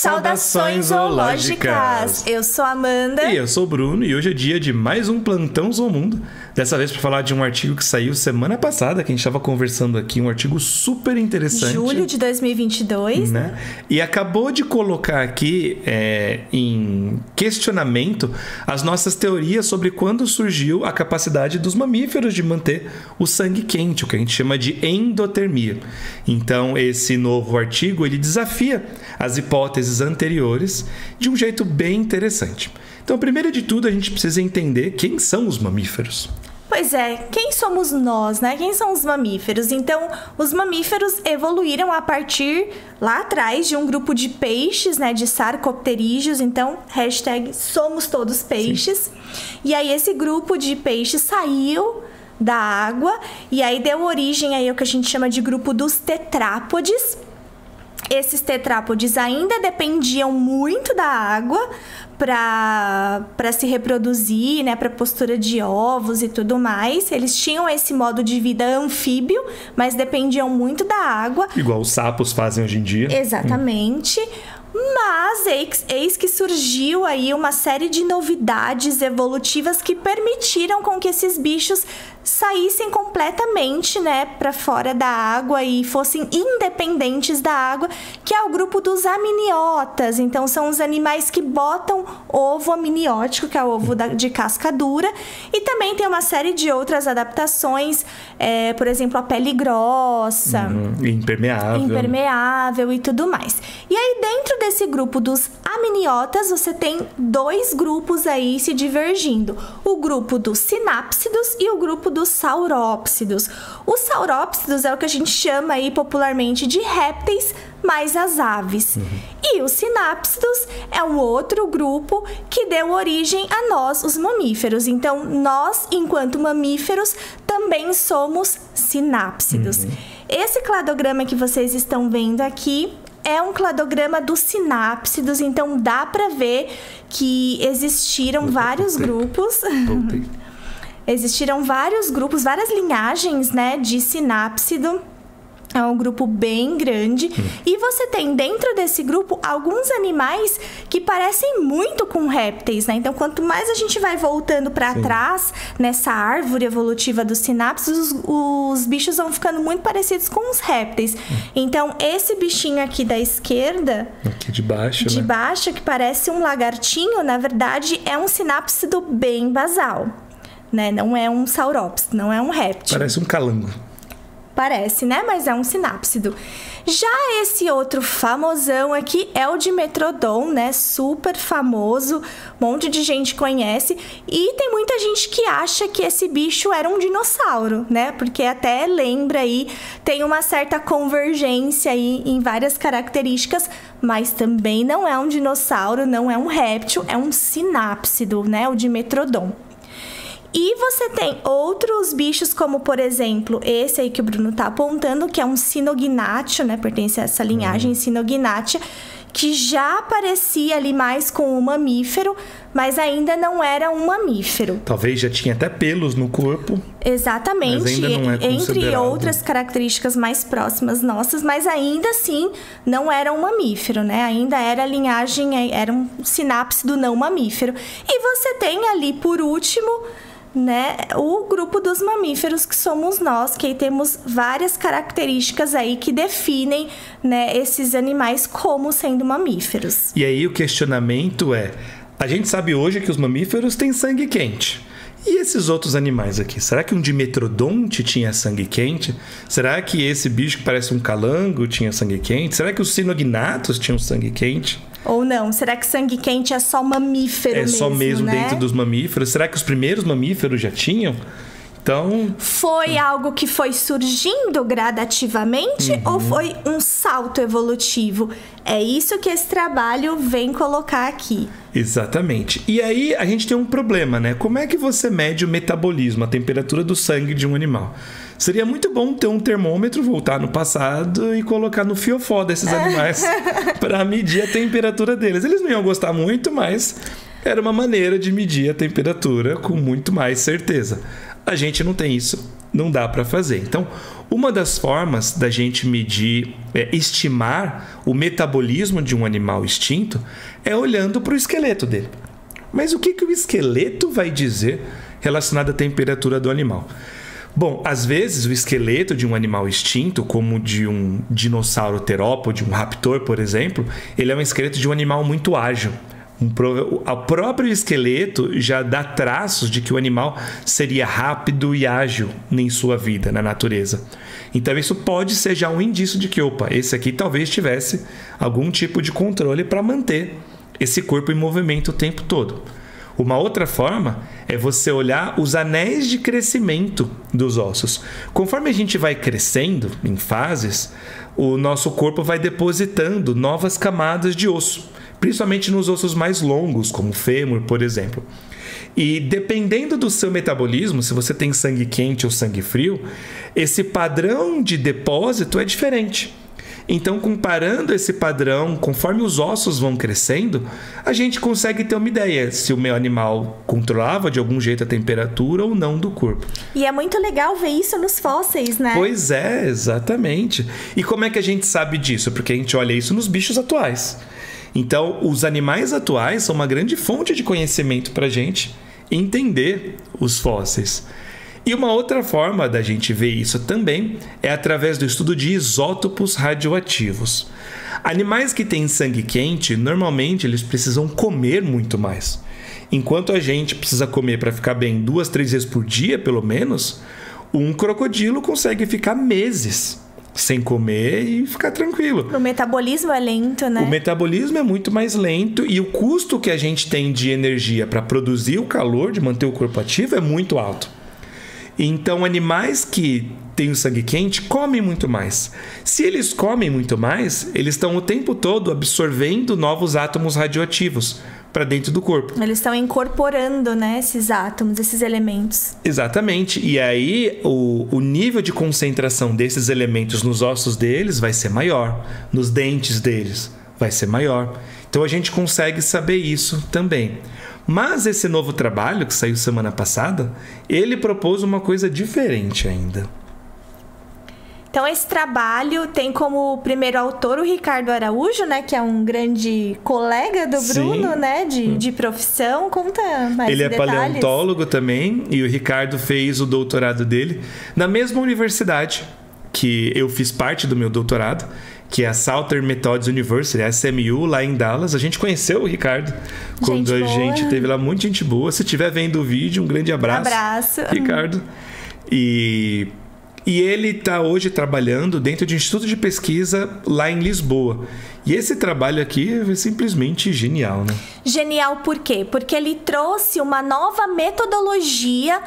Saudações zoológicas! Eu sou a Amanda. E eu sou o Bruno, e hoje é dia de mais um Plantão Zoomundo. Dessa vez para falar de um artigo que saiu semana passada, que a gente estava conversando aqui, um artigo super interessante. Julho de 2022. Né? E acabou de colocar aqui em questionamento as nossas teorias sobre quando surgiu a capacidade dos mamíferos de manter o sangue quente, o que a gente chama de endotermia. Então, esse novo artigo, ele desafia as hipóteses anteriores de um jeito bem interessante. Então, primeiro de tudo, a gente precisa entender quem são os mamíferos. Pois é, quem somos nós, né? Quem são os mamíferos? Então, os mamíferos evoluíram a partir, lá atrás, de um grupo de peixes, né? De sarcopterídeos. Então, hashtag somos todos peixes. Sim. E aí, esse grupo de peixes saiu da água e aí deu origem aí ao que a gente chama de grupo dos tetrápodes. Esses tetrápodes ainda dependiam muito da água para se reproduzir, né, para postura de ovos e tudo mais. Eles tinham esse modo de vida anfíbio, mas dependiam muito da água. Igual os sapos fazem hoje em dia. Exatamente. Mas eis que surgiu aí uma série de novidades evolutivas que permitiram com que esses bichos saíssem completamente, né, para fora da água e fossem independentes da água, que é o grupo dos aminiotas. Então, são os animais que botam ovo amniótico, que é o ovo de casca dura, e também tem uma série de outras adaptações, por exemplo, a pele grossa, impermeável e tudo mais. E aí, dentro desse grupo dos aminiotas, você tem dois grupos aí se divergindo. O grupo dos sinápsidos e o grupo dos saurópsidos. Os saurópsidos é o que a gente chama aí popularmente de répteis mais as aves. E os sinápsidos é um outro grupo que deu origem a nós, os mamíferos. Então, nós, enquanto mamíferos, também somos sinápsidos. Esse cladograma que vocês estão vendo aqui é um cladograma dos sinápsidos, então dá para ver que existiram vários grupos. Existiram vários grupos, várias linhagens, né, de sinápsido. É um grupo bem grande. E você tem dentro desse grupo alguns animais que parecem muito com répteis, né? Então, quanto mais a gente vai voltando para trás nessa árvore evolutiva dos sinápsidos, os bichos vão ficando muito parecidos com os répteis. Então, esse bichinho aqui da esquerda, aqui de baixo, de baixo, que parece um lagartinho, na verdade, é um sinápsido bem basal, né? Não é um saurópsido, não é um réptil. Parece um calango. Parece, né? Mas é um sinápsido. Já esse outro famosão aqui é o Dimetrodon, né? Super famoso, um monte de gente conhece. E tem muita gente que acha que esse bicho era um dinossauro, né? Porque até lembra aí, tem uma certa convergência aí em várias características, mas também não é um dinossauro, não é um réptil, é um sinápsido, né? O Dimetrodon. E você tem outros bichos, como, por exemplo, esse aí que o Bruno tá apontando, que é um Cynognathia, né? Pertence a essa linhagem Cynognathia, que já parecia ali mais com um mamífero, mas ainda não era um mamífero. Talvez já tinha até pelos no corpo. Exatamente, mas ainda não é entre outras características mais próximas nossas, mas ainda assim não era um mamífero, né? Ainda era a linhagem, era um sinápsido não mamífero. E você tem ali, por último, né, o grupo dos mamíferos, que somos nós, que aí temos várias características aí que definem, né, esses animais como sendo mamíferos. E aí o questionamento é, a gente sabe hoje que os mamíferos têm sangue quente. E esses outros animais aqui? Será que um dimetrodonte tinha sangue quente? Será que esse bicho que parece um calango tinha sangue quente? Será que os cinognatos tinham sangue quente? Ou não? Será que sangue quente é só mamífero mesmo, só mesmo, né? Dentro dos mamíferos? Será que os primeiros mamíferos já tinham? Então, foi algo que foi surgindo gradativamente ou foi um salto evolutivo? É isso que esse trabalho vem colocar aqui. Exatamente. E aí a gente tem um problema, né? Como é que você mede o metabolismo, a temperatura do sangue de um animal? Seria muito bom ter um termômetro, voltar no passado e colocar no fiofó desses animais para medir a temperatura deles. Eles não iam gostar muito, mas era uma maneira de medir a temperatura com muito mais certeza. A gente não tem isso, não dá para fazer. Então, Uma das formas da gente medir, estimar o metabolismo de um animal extinto é olhando para o esqueleto dele. Mas o que o esqueleto vai dizer relacionado à temperatura do animal? Bom, às vezes o esqueleto de um animal extinto, como de um dinossauro terópode, um raptor, por exemplo, ele é um esqueleto de um animal muito ágil. O próprio esqueleto já dá traços de que o animal seria rápido e ágil em sua vida, na natureza. Então isso pode ser já um indício de que, esse aqui talvez tivesse algum tipo de controle para manter esse corpo em movimento o tempo todo. Uma outra forma é você olhar os anéis de crescimento dos ossos. Conforme a gente vai crescendo em fases, o nosso corpo vai depositando novas camadas de osso, principalmente nos ossos mais longos, como o fêmur, por exemplo. E dependendo do seu metabolismo, se você tem sangue quente ou sangue frio, esse padrão de depósito é diferente. Então, comparando esse padrão, conforme os ossos vão crescendo, a gente consegue ter uma ideia se o meu animal controlava de algum jeito a temperatura ou não do corpo. E é muito legal ver isso nos fósseis, né? Pois é, exatamente. E como é que a gente sabe disso? Porque a gente olha isso nos bichos atuais. Então, os animais atuais são uma grande fonte de conhecimento para a gente entender os fósseis. E uma outra forma da gente ver isso também é através do estudo de isótopos radioativos. Animais que têm sangue quente, normalmente eles precisam comer muito mais. Enquanto a gente precisa comer para ficar bem 2, 3 vezes por dia, pelo menos, um crocodilo consegue ficar meses sem comer e ficar tranquilo. O metabolismo é lento, né? O metabolismo é muito mais lento e o custo que a gente tem de energia para produzir o calor, de manter o corpo ativo, é muito alto. Então, animais que têm o sangue quente comem muito mais. Se eles comem muito mais, eles estão o tempo todo absorvendo novos átomos radioativos para dentro do corpo. Eles estão incorporando, né, esses átomos, esses elementos. Exatamente. E aí, o nível de concentração desses elementos nos ossos deles vai ser maior. Nos dentes deles vai ser maior. Então, a gente consegue saber isso também. Mas esse novo trabalho, que saiu semana passada, ele propôs uma coisa diferente ainda. Então, esse trabalho tem como primeiro autor o Ricardo Araújo, né? Que é um grande colega do Bruno, né? De profissão. Conta mais Ele detalhes. Paleontólogo também, e o Ricardo fez o doutorado dele na mesma universidade que eu fiz parte do meu doutorado, que é a Southern Methodist University, a SMU, lá em Dallas. A gente conheceu o Ricardo quando a gente teve lá, muita gente boa. Se estiver vendo o vídeo, um grande abraço. Ricardo. E ele está hoje trabalhando dentro de um instituto de pesquisa lá em Lisboa. E esse trabalho aqui é simplesmente genial, né? Genial por quê? Porque ele trouxe uma nova metodologia,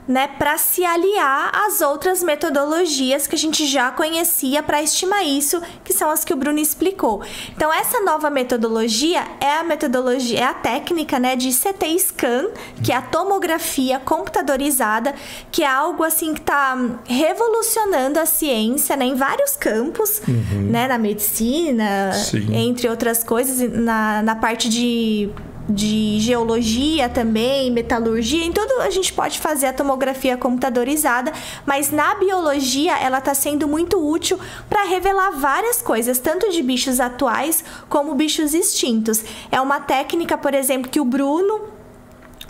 né, para se aliar às outras metodologias que a gente já conhecia para estimar isso, que são as que o Bruno explicou. Então, essa nova metodologia é a técnica, né, de CT scan, que é a tomografia computadorizada, que é algo assim que está revolucionando a ciência, né, em vários campos, né, na medicina, entre outras coisas, na parte de geologia também, metalurgia, em tudo a gente pode fazer a tomografia computadorizada, mas na biologia ela está sendo muito útil para revelar várias coisas, tanto de bichos atuais como bichos extintos. É uma técnica, por exemplo, que o Bruno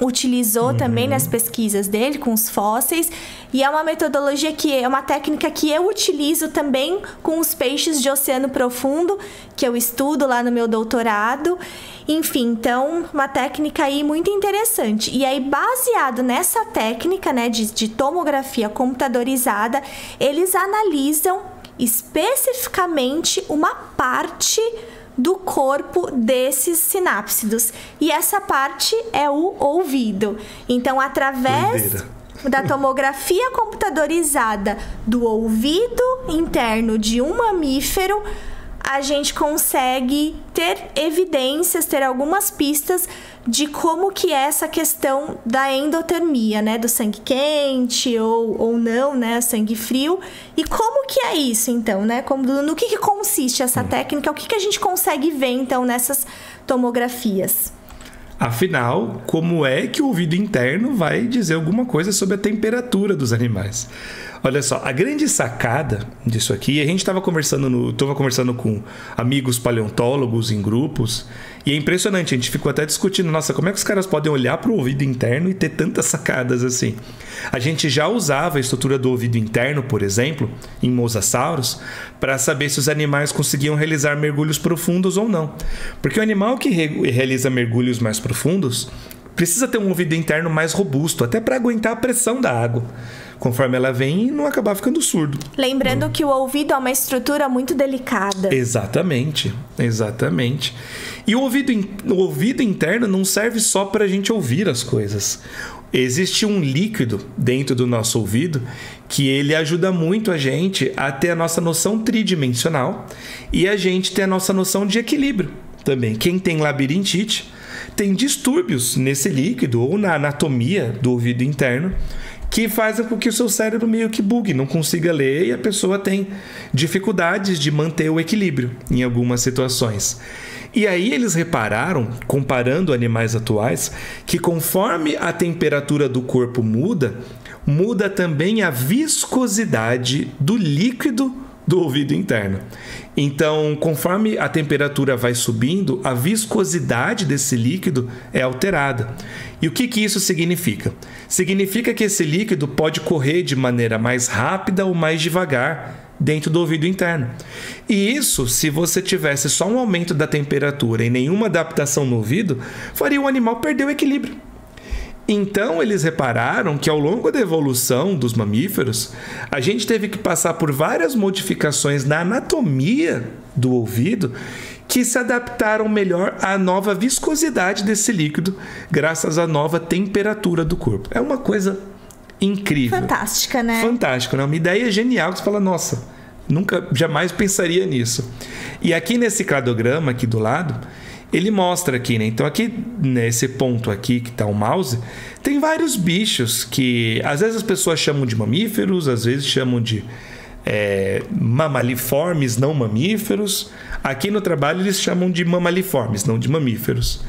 utilizou também nas pesquisas dele com os fósseis, e é uma metodologia é uma técnica que eu utilizo também com os peixes de oceano profundo, que eu estudo lá no meu doutorado. Enfim, então, uma técnica aí muito interessante. E aí, baseado nessa técnica, né, de tomografia computadorizada, eles analisam especificamente uma parte do corpo desses sinápsidos. E essa parte é o ouvido. Então, através da tomografia computadorizada do ouvido interno de um mamífero, a gente consegue ter evidências, ter algumas pistas de como que é essa questão da endotermia, né? Do sangue quente ou não, né? Sangue frio. E como que é isso, então, né? No que consiste essa técnica? O que a gente consegue ver, então, nessas tomografias? Afinal, como é que o ouvido interno vai dizer alguma coisa sobre a temperatura dos animais? Olha só, a grande sacada disso aqui, a gente estava conversando com amigos paleontólogos em grupos, e é impressionante, a gente ficou até discutindo, nossa, como é que os caras podem olhar para o ouvido interno e ter tantas sacadas assim? A gente já usava a estrutura do ouvido interno, por exemplo, em mosassauros, para saber se os animais conseguiam realizar mergulhos profundos ou não. Porque o animal que realiza mergulhos mais profundos precisa ter um ouvido interno mais robusto, até para aguentar a pressão da água, conforme ela vem e não acabar ficando surdo. Lembrando que o ouvido é uma estrutura muito delicada. Exatamente. E o ouvido interno não serve só para a gente ouvir as coisas. Existe um líquido dentro do nosso ouvido que ele ajuda muito a gente a ter a nossa noção tridimensional e a gente ter a nossa noção de equilíbrio também. Quem tem labirintite tem distúrbios nesse líquido ou na anatomia do ouvido interno que fazem com que o seu cérebro meio que bugue, não consiga ler e a pessoa tem dificuldades de manter o equilíbrio em algumas situações. E aí eles repararam, comparando animais atuais, que conforme a temperatura do corpo muda também a viscosidade do líquido do ouvido interno. Então, conforme a temperatura vai subindo, a viscosidade desse líquido é alterada. E o que isso significa? Significa que esse líquido pode correr de maneira mais rápida ou mais devagar dentro do ouvido interno. E isso, se você tivesse só um aumento da temperatura e nenhuma adaptação no ouvido, faria o animal perder o equilíbrio. Então, eles repararam que ao longo da evolução dos mamíferos, a gente teve que passar por várias modificações na anatomia do ouvido que se adaptaram melhor à nova viscosidade desse líquido, graças à nova temperatura do corpo. É uma coisa incrível. Fantástica, né? Fantástica, né? Uma ideia genial que você fala, nossa, jamais pensaria nisso. E aqui nesse cladograma aqui do lado, ele mostra aqui, né? Então aqui, nesse ponto aqui que está o mouse, tem vários bichos que às vezes as pessoas chamam de mamíferos, às vezes chamam de mamaliformes, não mamíferos. Aqui no trabalho eles chamam de mamaliformes, não de mamíferos.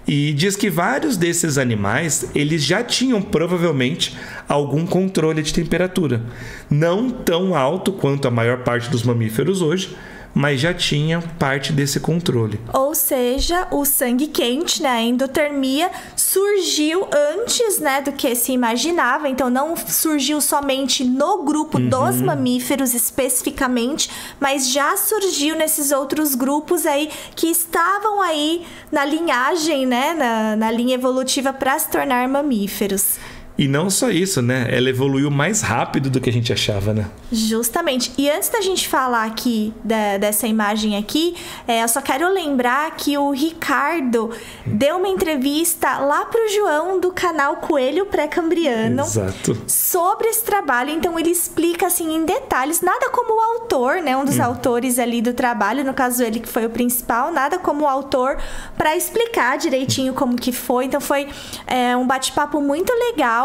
E diz que vários desses animais, eles já tinham provavelmente algum controle de temperatura. Não tão alto quanto a maior parte dos mamíferos hoje, mas já tinha parte desse controle. Ou seja, o sangue quente, né, a endotermia, surgiu antes, né, do que se imaginava. Então, não surgiu somente no grupo dos mamíferos especificamente, mas já surgiu nesses outros grupos aí que estavam aí na linhagem, né, na linha evolutiva para se tornar mamíferos. E não só isso, né? Ela evoluiu mais rápido do que a gente achava, né? Justamente. E antes da gente falar aqui dessa imagem aqui, eu só quero lembrar que o Ricardo deu uma entrevista lá pro João do canal Coelho Pré-Cambriano. Exato. Sobre esse trabalho. Então ele explica assim em detalhes, nada como o autor, né? Um dos autores ali do trabalho, no caso ele que foi o principal, nada como o autor para explicar direitinho como que foi. Então foi um bate-papo muito legal.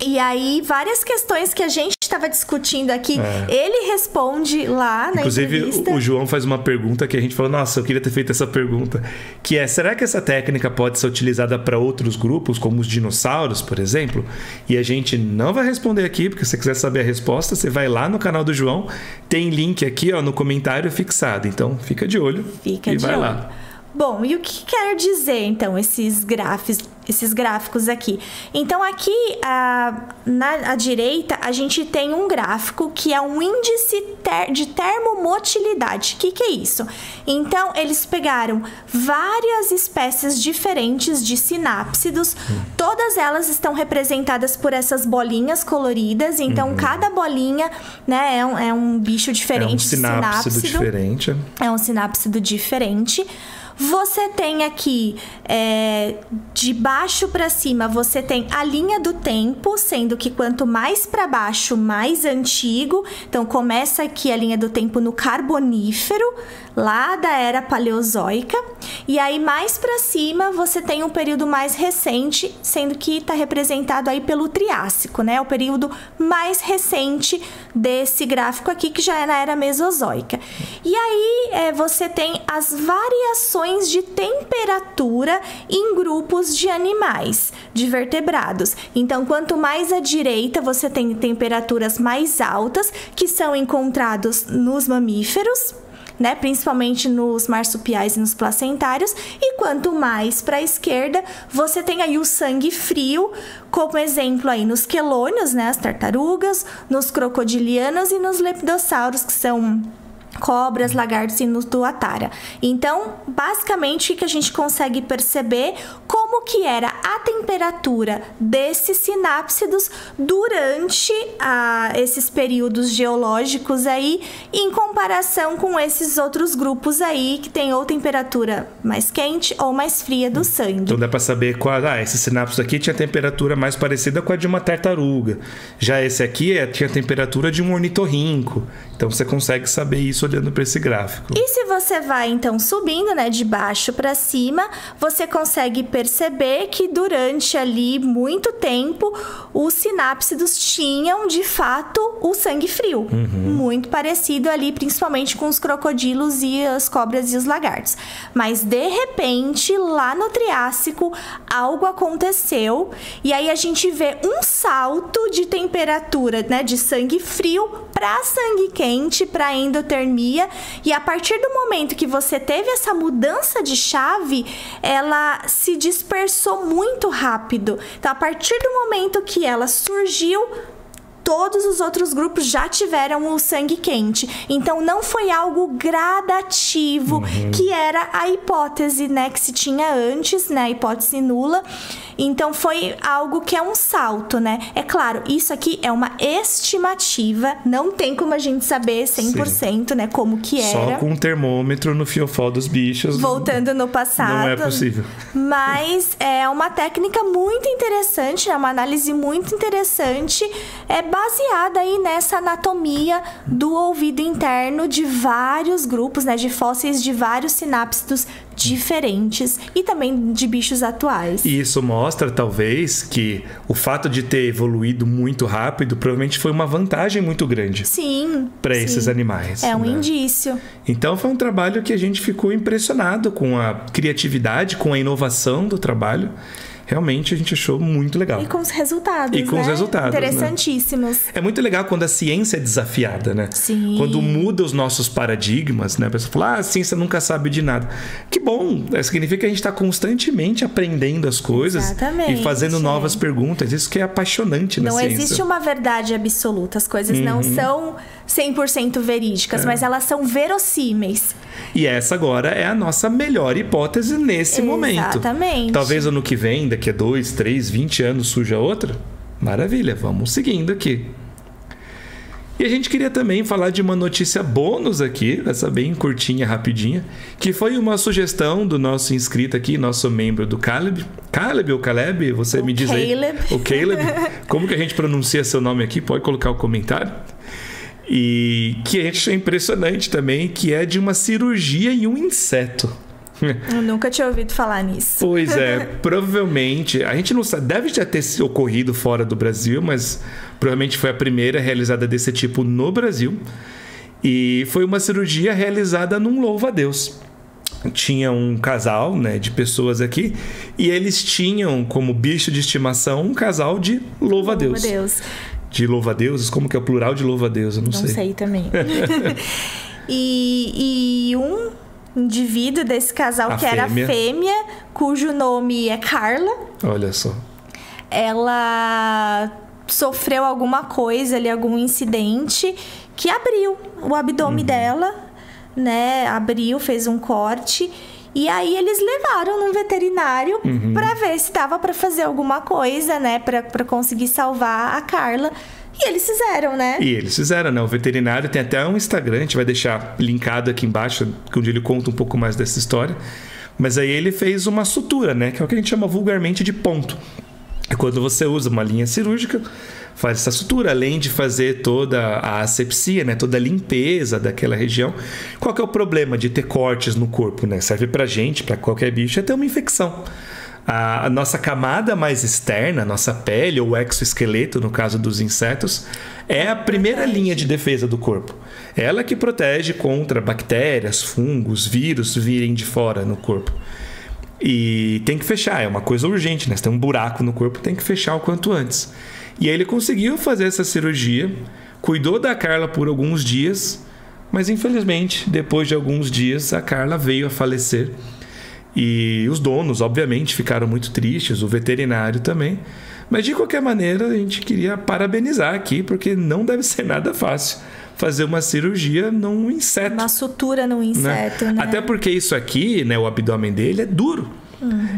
E aí, várias questões que a gente estava discutindo aqui, ele responde lá na entrevista. Inclusive, o João faz uma pergunta que a gente falou, nossa, eu queria ter feito essa pergunta, que é, será que essa técnica pode ser utilizada para outros grupos, como os dinossauros, por exemplo? E a gente não vai responder aqui, porque se você quiser saber a resposta, você vai lá no canal do João, tem link aqui ó, no comentário fixado, então fica de olho e vai lá. Bom, e o que quer dizer, então, esses gráficos aqui? Então, aqui, à direita, a gente tem um gráfico que é um índice de termomotilidade. O que é isso? Então, eles pegaram várias espécies diferentes de sinápsidos. Todas elas estão representadas por essas bolinhas coloridas. Então, cada bolinha, né, é um bicho diferente. É um sinápsido diferente. É um sinápsido diferente. Você tem aqui, de baixo para cima, você tem a linha do tempo, sendo que quanto mais para baixo, mais antigo. Então, começa aqui a linha do tempo no Carbonífero, lá da Era Paleozoica. E aí, mais para cima, você tem um período mais recente, sendo que está representado aí pelo Triássico, né? O período mais recente desse gráfico aqui, que já é na Era Mesozoica. E aí, você tem as variações de temperatura temperatura em grupos de animais, de vertebrados. Então, quanto mais à direita, você tem temperaturas mais altas, que são encontrados nos mamíferos, né, principalmente nos marsupiais e nos placentários, e quanto mais para a esquerda, você tem aí o sangue frio, como exemplo aí nos quelônios, né, as tartarugas, nos crocodilianos e nos lepidossauros, que são cobras, lagartos e no tuatara. Então, basicamente, o que a gente consegue perceber como que era a temperatura desses sinápsidos durante esses períodos geológicos aí, em comparação com esses outros grupos aí que tem ou temperatura mais quente ou mais fria do sangue. Então dá para saber qual... esse sinápsido aqui tinha temperatura mais parecida com a de uma tartaruga. Já esse aqui tinha temperatura de um ornitorrinco. Então você consegue saber isso olhando para esse gráfico. E se você vai então subindo, né, de baixo para cima, você consegue perceber que durante ali muito tempo os sinápsidos tinham de fato o sangue frio, muito parecido ali principalmente com os crocodilos e as cobras e os lagartos. Mas de repente lá no Triássico algo aconteceu e aí a gente vê um salto de temperatura, né, de sangue frio para sangue quente, para endotermia, e a partir do momento que você teve essa mudança de chave, ela se dispersou muito rápido. Então, a partir do momento que ela surgiu, todos os outros grupos já tiveram o sangue quente. Então, não foi algo gradativo, que era a hipótese, né, que se tinha antes, né, a hipótese nula. Então, foi algo que é um salto, né? É claro, isso aqui é uma estimativa, não tem como a gente saber 100%, né, como que era. Só com um termômetro no fiofó dos bichos. Voltando no passado. Não é possível. Mas é uma técnica muito interessante, é uma análise muito interessante, baseada aí nessa anatomia do ouvido interno de vários grupos, né, de fósseis de vários sinápsidos diferentes e também de bichos atuais. E isso mostra, talvez, que o fato de ter evoluído muito rápido provavelmente foi uma vantagem muito grande. Sim. Para esses animais. É um indício. Então foi um trabalho que a gente ficou impressionado com a criatividade, com a inovação do trabalho. Realmente a gente achou muito legal. E com os resultados, E com os resultados, interessantíssimos. Né? É muito legal quando a ciência é desafiada, né? Sim. Quando muda os nossos paradigmas, né? A pessoa fala, a ciência nunca sabe de nada. Que bom! Significa que a gente está constantemente aprendendo as coisas. Exatamente. E fazendo novas perguntas. Isso que é apaixonante na ciência. Não existe uma verdade absoluta. As coisas não são 100% verídicas, mas elas são verossímeis. E essa agora é a nossa melhor hipótese nesse momento. Exatamente. Talvez ano que vem, daqui a 2, 3, 20 anos surja outra. Maravilha, vamos seguindo aqui. E a gente queria também falar de uma notícia bônus aqui, essa bem curtinha, rapidinha, que foi uma sugestão do nosso inscrito aqui, nosso membro do Caleb. Caleb ou Caleb? Você me diz aí. O Caleb. Como que a gente pronuncia seu nome aqui? Pode colocar o comentário. E que a gente achou impressionante também, que é de uma cirurgia em um inseto. Eu nunca tinha ouvido falar nisso. Pois é, provavelmente, a gente não sabe, deve já ter ocorrido fora do Brasil, mas provavelmente foi a primeira realizada desse tipo no Brasil. E foi uma cirurgia realizada num louva-a-Deus. Tinha um casal, né, de pessoas aqui, e eles tinham como bicho de estimação um casal de louva-a-Deus. Louva-a-Deus. De louva-a-Deus? Como que é o plural de louva-a-Deus? Eu não sei. Não sei também. E um indivíduo desse casal, que era a fêmea, cujo nome é Carla. Olha só. Ela sofreu alguma coisa ali, algum incidente que abriu o abdômen dela, né? Abriu, fez um corte. E aí eles levaram no veterinário para ver se dava para fazer alguma coisa, né? Para conseguir salvar a Carla. E eles fizeram, né? E eles fizeram, né? O veterinário tem até um Instagram, a gente vai deixar linkado aqui embaixo, onde ele conta um pouco mais dessa história. Mas aí ele fez uma sutura, né? Que é o que a gente chama vulgarmente de ponto. É quando você usa uma linha cirúrgica, faz essa sutura, além de fazer toda a asepsia, né? Toda a limpeza daquela região. Qual que é o problema de ter cortes no corpo, né? Serve pra gente, pra qualquer bicho, é ter uma infecção. A nossa camada mais externa, a nossa pele ou exoesqueleto, no caso dos insetos, é a primeira linha de defesa do corpo. Ela que protege contra bactérias, fungos, vírus virem de fora no corpo. E tem que fechar, é uma coisa urgente, né? Se tem um buraco no corpo, tem que fechar o quanto antes. E aí ele conseguiu fazer essa cirurgia, cuidou da Carla por alguns dias, mas infelizmente, depois de alguns dias, a Carla veio a falecer. E os donos, obviamente, ficaram muito tristes, o veterinário também. Mas de qualquer maneira, a gente queria parabenizar aqui, porque não deve ser nada fácil fazer uma cirurgia num inseto. Uma sutura num inseto, né? Até porque isso aqui, né, o abdômen dele é duro.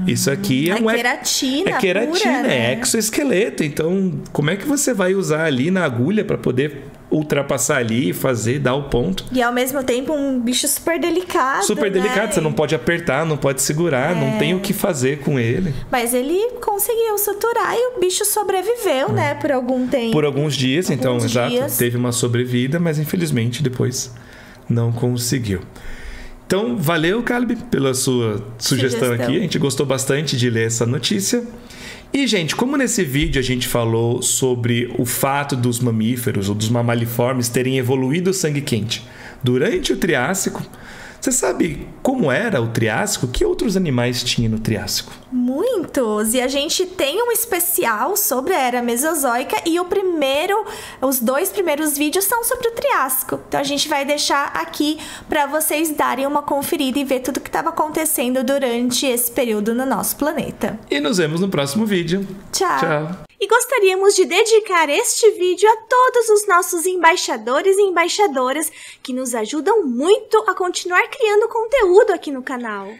Isso aqui é queratina. É queratina, pura, né? é exoesqueleto. Então, como é que você vai usar ali na agulha para poder ultrapassar ali, fazer, dar o ponto? E ao mesmo tempo um bicho super delicado. Super delicado, né? você não pode apertar, não pode segurar, não tem o que fazer com ele. Mas ele conseguiu suturar e o bicho sobreviveu, né? Por algum tempo. Por alguns dias, então, dias. exato. Teve uma sobrevida, mas infelizmente depois não conseguiu. Então, valeu, Caleb, pela sua sugestão aqui. A gente gostou bastante de ler essa notícia. E, gente, como nesse vídeo a gente falou sobre o fato dos mamíferos ou dos mamaliformes terem evoluído o sangue quente durante o Triássico, você sabe como era o Triássico? Que outros animais tinha no Triássico? Muitos! E a gente tem um especial sobre a Era Mesozoica e os 2 primeiros vídeos são sobre o Triássico. Então a gente vai deixar aqui para vocês darem uma conferida e ver tudo o que estava acontecendo durante esse período no nosso planeta. E nos vemos no próximo vídeo. Tchau! Tchau! E gostaríamos de dedicar este vídeo a todos os nossos embaixadores e embaixadoras que nos ajudam muito a continuar criando conteúdo aqui no canal.